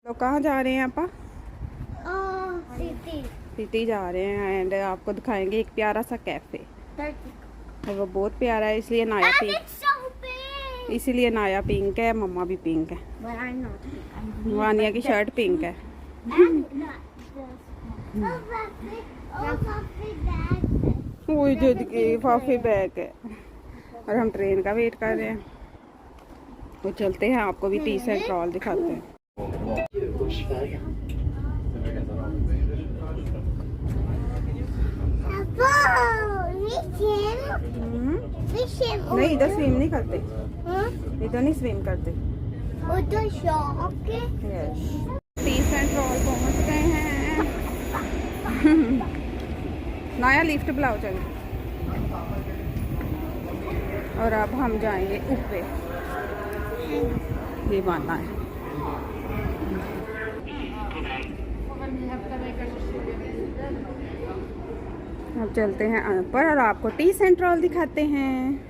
तो कहाँ जा रहे हैं आपा? सिटी सिटी जा रहे हैं एंड आपको दिखाएंगे एक प्यारा सा कैफ़े। और वो बहुत प्यारा है इसलिए नाया पिंक, इसीलिए नाया पिंक है, मम्मा भी पिंक है, वानिया की शर्ट पिंक है। वो जिद की फाफी बैग है और हम ट्रेन का वेट कर रहे हैं। तो चलते हैं, आपको भी टी सेंट्रल दिखाते हैं। नहीं, इधर स्विम नहीं करते, इधर नहीं स्विम करते। यस, टी सेंट्रल पहुंच गए हैं। नया लिफ्ट बुलाओ चलो। और अब हम जाएंगे ऊपर, ये मानना है। अब चलते हैं ऊपर और आपको टी सेंट्रल दिखाते हैं।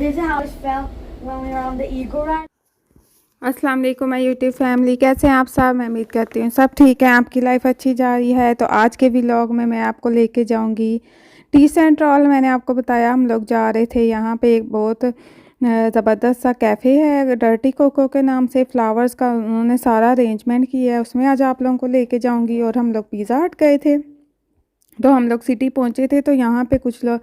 This house fell when we were on the eagle ride. अस्सलाम वालेकुम माय यूट्यूब फैमिली, कैसे हैं आप सब? मैं उम्मीद करती हूँ सब ठीक है, आपकी लाइफ अच्छी जा रही है। तो आज के व्लॉग में मैं आपको लेके जाऊँगी टी सेंट्रल। मैंने आपको बताया हम लोग जा रहे थे, यहाँ पे एक बहुत ज़बरदस्त सा कैफ़े है, डर्टी कोको के नाम से। फ्लावर्स का उन्होंने सारा अरेंजमेंट किया है, उसमें आज आप लोगों को लेके जाऊँगी। और हम लोग पिज़्ज़ा हट गए थे, तो हम लोग सिटी पहुँचे थे, तो यहाँ पर कुछ लोग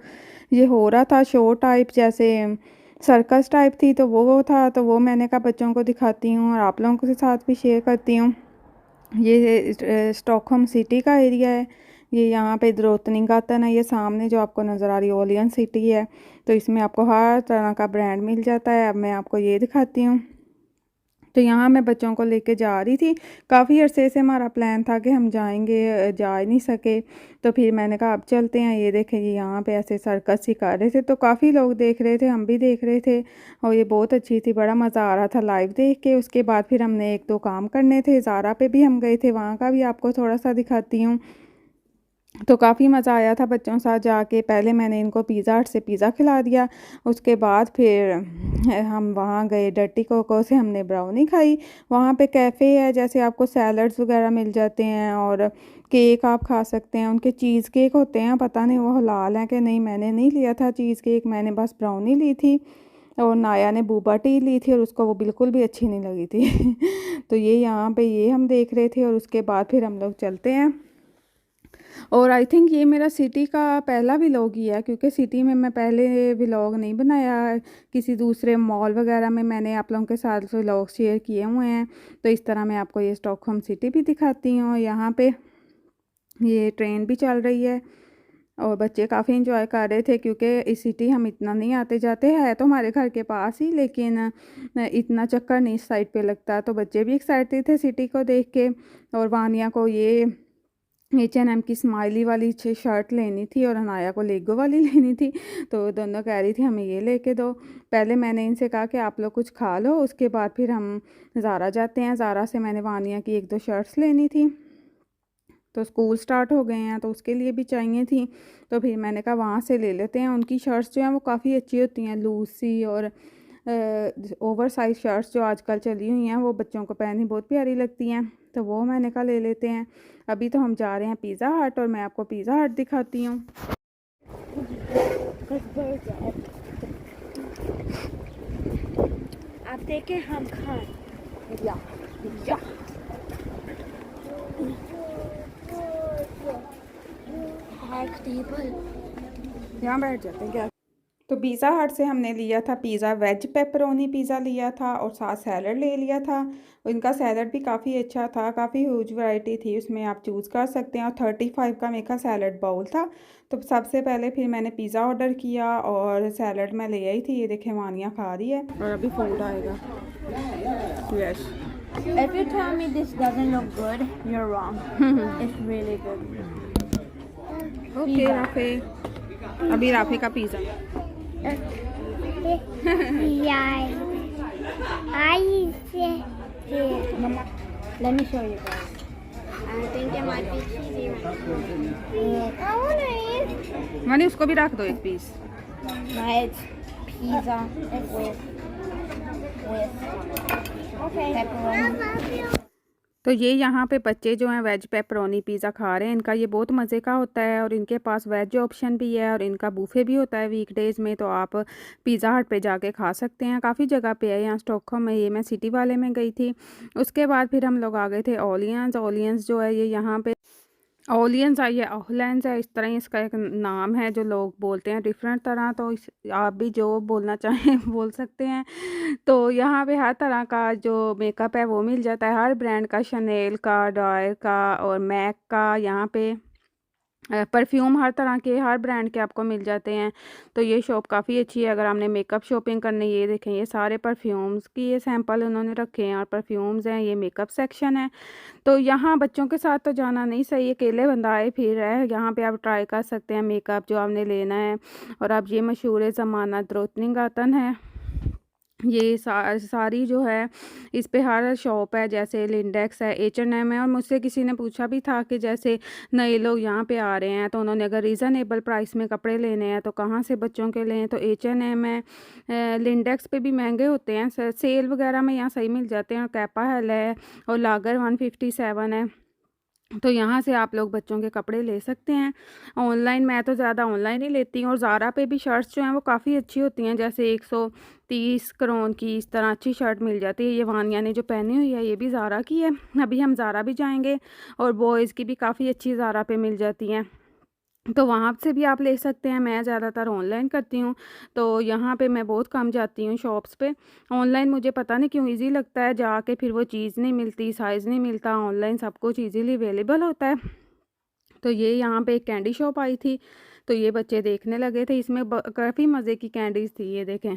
ये हो रहा था शो टाइप, जैसे सर्कस टाइप थी, तो वो था। तो वो मैंने कहा बच्चों को दिखाती हूँ और आप लोगों के साथ भी शेयर करती हूँ। ये स्टॉकहोम सिटी का एरिया है, ये यहाँ पे द्रोटनिंगगatan है, ये सामने जो आपको नज़र आ रही है ओलियन सिटी है। तो इसमें आपको हर तरह का ब्रांड मिल जाता है। अब मैं आपको ये दिखाती हूँ। तो यहाँ मैं बच्चों को लेके जा रही थी, काफ़ी अरसे से हमारा प्लान था कि हम जाएंगे, जा ही नहीं सके। तो फिर मैंने कहा अब चलते हैं। ये देखें, ये यहाँ पे ऐसे सर्कस ही कर रहे थे, तो काफ़ी लोग देख रहे थे, हम भी देख रहे थे और ये बहुत अच्छी थी, बड़ा मज़ा आ रहा था लाइव देख के। उसके बाद फिर हमने एक दो काम करने थे, ज़ारा पे भी हम गए थे, वहाँ का भी आपको थोड़ा सा दिखाती हूँ। तो काफ़ी मज़ा आया था बच्चों साथ जाके। पहले मैंने इनको पिज़्ज़ा हट से पिज़्ज़ा खिला दिया, उसके बाद फिर हम वहाँ गए डर्टी कोको से, हमने ब्राउनी खाई। वहाँ पे कैफ़े है, जैसे आपको सैलड्स वगैरह मिल जाते हैं और केक आप खा सकते हैं। उनके चीज़ केक होते हैं, पता नहीं वो हलाल हैं कि नहीं, मैंने नहीं लिया था चीज़ केक, मैंने बस ब्राउनी ली थी। और नाया ने बूबा टी ली थी और उसको वो बिल्कुल भी अच्छी नहीं लगी थी। तो ये यहाँ पे ये हम देख रहे थे और उसके बाद फिर हम लोग चलते हैं। और आई थिंक ये मेरा सिटी का पहला व्लॉग ही है, क्योंकि सिटी में मैं पहले व्लॉग नहीं बनाया। किसी दूसरे मॉल वगैरह में मैंने आप लोगों के साथ व्लॉग शेयर किए हुए हैं। तो इस तरह मैं आपको ये स्टॉकहोम सिटी भी दिखाती हूँ। यहाँ पे ये ट्रेन भी चल रही है और बच्चे काफ़ी इंजॉय कर रहे थे, क्योंकि इस सिटी हम इतना नहीं आते जाते हैं, तो हमारे घर के पास ही, लेकिन इतना चक्कर नहीं इस साइड पे लगता। तो बच्चे भी एक्साइटेड थे सिटी को देख के। और वानिया को ये H&M की स्माइली वाली शर्ट लेनी थी और अनाया को लेगो वाली लेनी थी। तो दोनों कह रही थी हमें ये लेके दो। पहले मैंने इनसे कहा कि आप लोग कुछ खा लो, उसके बाद फिर हम ज़ारा जाते हैं। ज़ारा से मैंने वानिया की एक दो शर्ट्स लेनी थी, तो स्कूल स्टार्ट हो गए हैं तो उसके लिए भी चाहिए थी। तो फिर मैंने कहा वहाँ से ले लेते हैं। उनकी शर्ट्स जो हैं वो काफ़ी अच्छी होती हैं, लूज सी और ओवर साइज शर्ट्स जो आजकल चली हुई हैं, वो बच्चों को पहननी बहुत प्यारी लगती हैं। तो वो मैंने कहा ले लेते हैं। अभी तो हम जा रहे हैं पिज़्ज़ा हट और मैं आपको पिज़्ज़ा हट दिखाती हूँ। आप देखें हम खाएं या टेबल यहाँ बैठ जाते हैं क्या? तो पिज़्ज़ा हट से हमने लिया था पिज़्ज़ा, वेज पेपरोनी पिज़्ज़ा लिया था और साथ सैलड ले लिया था। इनका सैलड भी काफ़ी अच्छा था, काफ़ी ह्यूज वैरायटी थी, उसमें आप चूज़ कर सकते हैं। और 35 का मेरे का सैलड बाउल था। तो सबसे पहले फिर मैंने पिज़्ज़ा ऑर्डर किया और सैलड मैं ले आई थी। ये देखें वानिया खा रही है और अभी फूड आएगा। Yes, If you tell me this doesn't look good, you're wrong. It's really good. Okay Rafe, अभी राफे का pizza. Yeah. I say Mama, let me show you guys. I think it might be cheesy right I want to eat. मानी उसको भी रख दो एक piece. now. It's pizza with pepperoni. तो ये यहाँ पे बच्चे जो हैं वेज पेपरोनी पिज़्ज़ा खा रहे हैं। इनका ये बहुत मज़े का होता है और इनके पास वेज ऑप्शन भी है और इनका बूफे भी होता है वीकडेज़ में, तो आप पिज़्ज़ा हट पे जाके खा सकते हैं। काफ़ी जगह पे है यहाँ स्टॉकहोम में, ये मैं सिटी वाले में गई थी। उसके बाद फिर हम लोग आ गए थे ओलियंस जो है ये यहाँ पे ओलियंस है, ये ओहलेंस है, इस तरह ही इसका एक नाम है जो लोग बोलते हैं डिफरेंट तरह। तो इस आप भी जो बोलना चाहें बोल सकते हैं। तो यहाँ पे हर तरह का जो मेकअप है वो मिल जाता है, हर ब्रांड का, शनेल का, डॉयर का और मैक का। यहाँ पे परफ्यूम हर तरह के, हर ब्रांड के आपको मिल जाते हैं। तो ये शॉप काफ़ी अच्छी है अगर आपने मेकअप शॉपिंग करनी। ये देखें, ये सारे परफ्यूम्स की ये सैंपल उन्होंने रखे हैं और परफ्यूम्स हैं। ये मेकअप सेक्शन है। तो यहाँ बच्चों के साथ तो जाना नहीं सही, अकेले बंदा आए फिर है। यहाँ पे आप ट्राई कर सकते हैं मेकअप जो आपने लेना है। और अब ये मशहूर है ज़माना द्रोतनी गातन है। ये सारी जो है इस पे हर शॉप है, जैसे लिंडेक्स है, H&M है। और मुझसे किसी ने पूछा भी था कि जैसे नए लोग यहाँ पे आ रहे हैं तो उन्होंने अगर रीज़नेबल प्राइस में कपड़े लेने हैं तो कहाँ से बच्चों के लें, तो H&M है। लिंडेक्स पे भी महंगे होते हैं, सेल वगैरह में यहाँ सही मिल जाते हैं। और कैपा हेल है और लागर 157 है। तो यहाँ से आप लोग बच्चों के कपड़े ले सकते हैं। ऑनलाइन मैं तो ज़्यादा ऑनलाइन ही लेती हूँ। और ज़ारा पे भी शर्ट्स जो हैं वो काफ़ी अच्छी होती हैं, जैसे 130 करोन की इस तरह अच्छी शर्ट मिल जाती है। ये वानिया ने जो पहनी हुई है ये भी ज़ारा की है। अभी हम ज़ारा भी जाएंगे और बॉयज़ की भी काफ़ी अच्छी ज़ारा पे मिल जाती हैं, तो वहाँ से भी आप ले सकते हैं। मैं ज़्यादातर ऑनलाइन करती हूँ, तो यहाँ पे मैं बहुत कम जाती हूँ शॉप्स पे। ऑनलाइन मुझे पता नहीं क्यों इजी लगता है, जाके फिर वो चीज़ नहीं मिलती, साइज़ नहीं मिलता। ऑनलाइन सब कुछ ईज़िली अवेलेबल होता है। तो ये यहाँ पे एक कैंडी शॉप आई थी, तो ये बच्चे देखने लगे थे। इसमें काफ़ी मज़े की कैंडीज़ थी, ये देखें।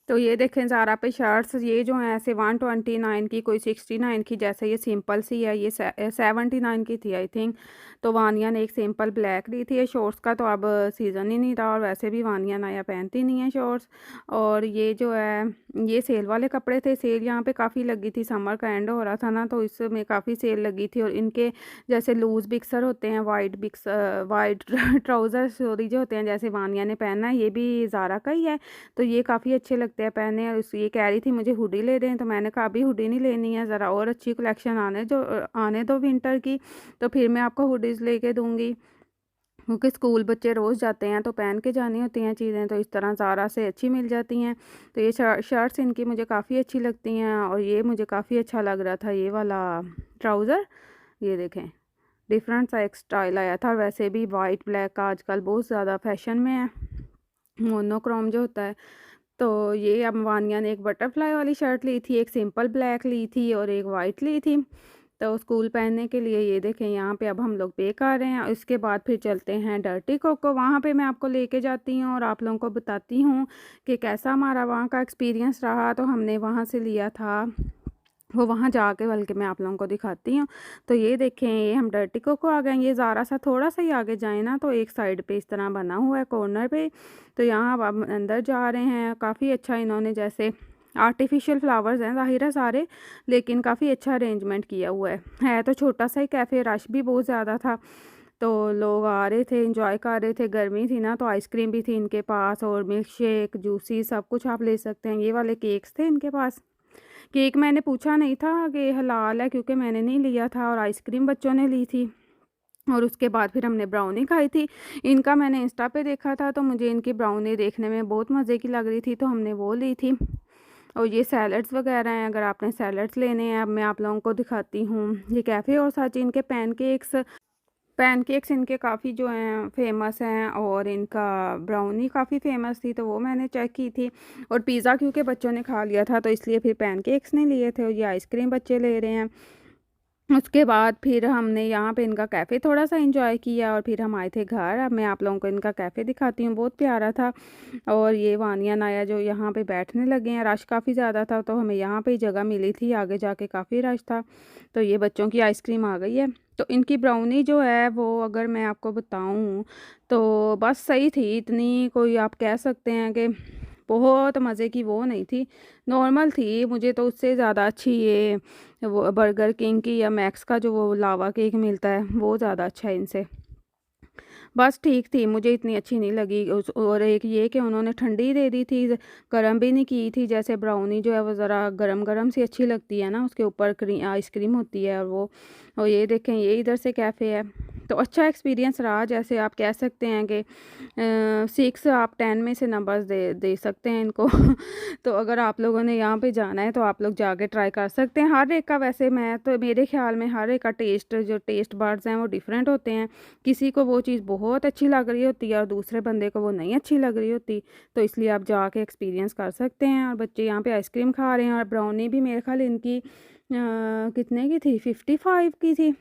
तो ये देखें ज़ारा पे शर्ट्स ये जो हैं ऐसे 129 की, कोई 69 की, जैसे ये सिंपल सी है, ये 79 की थी आई थिंक। तो वानिया ने एक सिंपल ब्लैक ली थी। ये शॉर्ट्स का तो अब सीज़न ही नहीं रहा और वैसे भी वानिया नया पहनती नहीं है शॉर्ट्स। और ये जो है ये सेल वाले कपड़े थे। सेल यहाँ पे काफ़ी लगी थी, समर का एंड हो रहा था ना, तो इसमें काफ़ी सेल लगी थी। और इनके जैसे लूज़ बिक्सर होते हैं, वाइट ट्राउज़र सॉरी जो होते हैं, जैसे वानिया ने पहना है, ये भी ज़ारा का ही है। तो ये काफ़ी अच्छे लगते हैं पहने। और ये कह रही थी मुझे हुडी ले दें, तो मैंने कहा अभी हुडी नहीं लेनी है, ज़रा और अच्छी कलेक्शन आने दो विंटर की, तो फिर मैं आपको हुडीज़ लेके दूँगी। क्योंकि स्कूल बच्चे रोज़ जाते हैं तो पहन के जानी होती हैं चीज़ें, तो इस तरह ज़ारा से अच्छी मिल जाती हैं। तो ये शर्ट्स इनकी मुझे काफ़ी अच्छी लगती हैं। और ये मुझे काफ़ी अच्छा लग रहा था ये वाला ट्राउज़र, ये देखें डिफरेंट सा एक स्टाइल आया था। और वैसे भी वाइट ब्लैक का आजकल बहुत ज़्यादा फैशन में है, मोनोक्रोम जो होता है। तो ये अब वानिया ने एक बटरफ्लाई वाली शर्ट ली थी, एक सिंपल ब्लैक ली थी और एक वाइट ली थी, तो स्कूल पहनने के लिए। ये देखें यहाँ पे अब हम लोग पे कर रहे हैं। इसके बाद फिर चलते हैं डर्टी कोको, वहाँ पे मैं आपको लेके जाती हूँ और आप लोगों को बताती हूँ कि कैसा हमारा वहाँ का एक्सपीरियंस रहा। तो हमने वहाँ से लिया था, वो वहाँ जाके बल्कि मैं आप लोगों को दिखाती हूँ। तो ये देखें ये हम डर्टी कोको आ गए। ये ज़ारा सा थोड़ा सा ही आगे जाए ना तो एक साइड पे इस तरह बना हुआ है कॉर्नर पे। तो यहाँ अब अंदर जा रहे हैं। काफ़ी अच्छा इन्होंने जैसे आर्टिफिशियल फ्लावर्स हैं ज़ाहिर है सारे, लेकिन काफ़ी अच्छा अरेंजमेंट किया हुआ है तो छोटा सा ही कैफ़े, रश भी बहुत ज़्यादा था। तो लोग आ रहे थे, एंजॉय कर रहे थे, गर्मी थी ना तो आइसक्रीम भी थी इनके पास और मिल्क शेक, जूसी सब कुछ आप ले सकते हैं। ये वाले केक्स थे इनके पास। केक मैंने पूछा नहीं था कि हलाल है क्योंकि मैंने नहीं लिया था, और आइसक्रीम बच्चों ने ली थी। और उसके बाद फिर हमने ब्राउनी खाई थी। इनका मैंने इंस्टा पे देखा था तो मुझे इनकी ब्राउनी देखने में बहुत मज़े की लग रही थी तो हमने वो ली थी। और ये सैलड्स वगैरह हैं, अगर आपने सैलड्स लेने हैं अब मैं आप लोगों को दिखाती हूँ। ये कैफ़े और सच इनके पैनकेक्स इनके काफ़ी जो हैं फ़ेमस हैं, और इनका ब्राउनी काफ़ी फ़ेमस थी तो वो मैंने चेक की थी। और पिज़्ज़ा क्योंकि बच्चों ने खा लिया था तो इसलिए फिर पैनकेक्स नहीं लिए थे, और ये आइसक्रीम बच्चे ले रहे हैं। उसके बाद फिर हमने यहाँ पे इनका कैफ़े थोड़ा सा एंजॉय किया और फिर हम आए थे घर। अब मैं आप लोगों को इनका कैफ़े दिखाती हूँ, बहुत प्यारा था। और ये वानिया नाया जो यहाँ पे बैठने लगे हैं, रश काफ़ी ज़्यादा था तो हमें यहाँ पे ही जगह मिली थी, आगे जाके काफ़ी रश था। तो ये बच्चों की आइसक्रीम आ गई है। तो इनकी ब्राउनी जो है वो अगर मैं आपको बताऊँ तो बस सही थी, इतनी कोई आप कह सकते हैं कि बहुत मज़े की वो नहीं थी, नॉर्मल थी। मुझे तो उससे ज़्यादा अच्छी ये वो बर्गर किंग की या मैक्स का जो वो लावा केक मिलता है वो ज़्यादा अच्छा है इनसे। बस ठीक थी, मुझे इतनी अच्छी नहीं लगी। और एक ये कि उन्होंने ठंडी दे दी थी, गर्म भी नहीं की थी। जैसे ब्राउनी जो है वो ज़रा गरम गरम सी अच्छी लगती है ना, उसके ऊपर आइसक्रीम होती है। और ये देखें ये इधर से कैफ़े है तो अच्छा एक्सपीरियंस रहा। जैसे आप कह सकते हैं कि 6 आप 10 में से नंबर्स दे सकते हैं इनको तो अगर आप लोगों ने यहाँ पे जाना है तो आप लोग जाके ट्राई कर सकते हैं। हर एक का वैसे मैं तो मेरे ख्याल में हर एक का टेस्ट बर्ड्स हैं वो डिफरेंट होते हैं। किसी को वो चीज़ बहुत अच्छी लग रही होती है और दूसरे बंदे को वो नहीं अच्छी लग रही होती, तो इसलिए आप जाके एक्सपीरियंस कर सकते हैं। और बच्चे यहाँ पे आइसक्रीम खा रहे हैं, और ब्राउनी भी मेरे ख्याल इनकी कितने की थी, 55 की थी,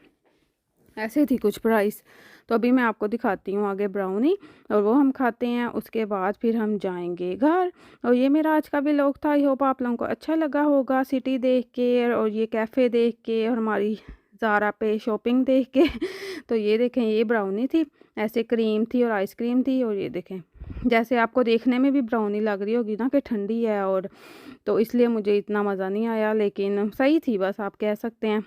ऐसे थी कुछ प्राइस। तो अभी मैं आपको दिखाती हूँ आगे ब्राउनी, और वो हम खाते हैं। उसके बाद फिर हम जाएंगे घर। और ये मेरा आज का व्लॉग था। आई होप आप लोगों को अच्छा लगा होगा, सिटी देख के और ये कैफ़े देख के और हमारी ज़ारा पे शॉपिंग देख के तो ये देखें ये ब्राउनी थी, ऐसे क्रीम थी और आइसक्रीम थी। और ये देखें जैसे आपको देखने में भी ब्राउनी लग रही होगी ना कि ठंडी है, और तो इसलिए मुझे इतना मज़ा नहीं आया, लेकिन सही थी बस आप कह सकते हैं।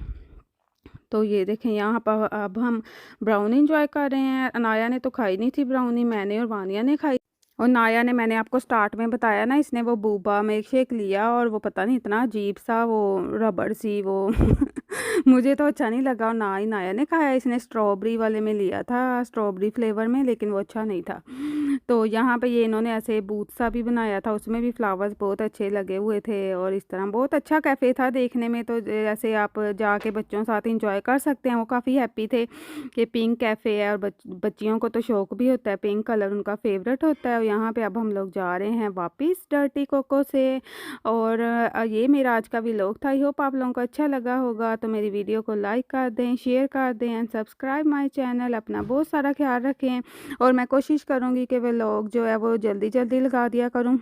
तो ये देखें यहाँ पर अब हम ब्राउनी इंजॉय कर रहे हैं। अनाया ने तो खाई नहीं थी ब्राउनी, मैंने और वानिया ने खाई। और नाया ने, मैंने आपको स्टार्ट में बताया ना, इसने वो बूबा मिल्क शेक लिया और वो पता नहीं इतना अजीब सा वो रबड़ सी वो मुझे तो अच्छा नहीं लगा। और ना ही नाया ने खाया, इसने स्ट्रॉबेरी वाले में लिया था, स्ट्रॉबेरी फ्लेवर में, लेकिन वो अच्छा नहीं था। तो यहाँ पे ये इन्होंने ऐसे बूथ सा भी बनाया था, उसमें भी फ्लावर्स बहुत अच्छे लगे हुए थे। और इस तरह बहुत अच्छा कैफ़े था देखने में। तो जैसे आप जाके बच्चों के साथ इंजॉय कर सकते हैं। वो काफ़ी हैप्पी थे कि पिंक कैफ़े है, और बच्चियों को तो शौक भी होता है, पिंक कलर उनका फेवरेट होता है। और यहाँ पे अब हम लोग जा रहे हैं वापस डर्टी कोको से। और ये मेरा आज का व्लॉग था। आई होप आप लोगों को अच्छा लगा होगा। तो मेरी वीडियो को लाइक कर दें, शेयर कर दें एंड सब्सक्राइब माय चैनल। अपना बहुत सारा ख्याल रखें, और मैं कोशिश करूँगी कि व्लॉग जो है वो जल्दी जल्दी लगा दिया करूँ,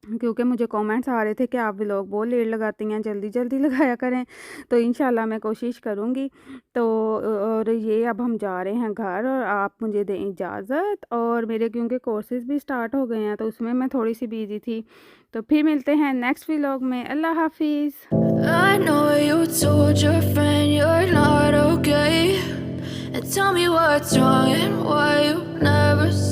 क्योंकि मुझे कमेंट्स आ रहे थे कि आप व्लॉग बहुत लेट लगाती हैं, जल्दी जल्दी लगाया करें। तो इंशाल्लाह मैं कोशिश करूँगी। तो और ये अब हम जा रहे हैं घर, और आप मुझे दें इजाज़त। और मेरे क्योंकि कोर्सेज़ भी स्टार्ट हो गए हैं तो उसमें मैं थोड़ी सी बिजी थी। तो फिर मिलते हैं नेक्स्ट व्लॉग में। अल्लाह हाफिज़। I know you told your friend you're not okay, and tell me what's wrong and why you never said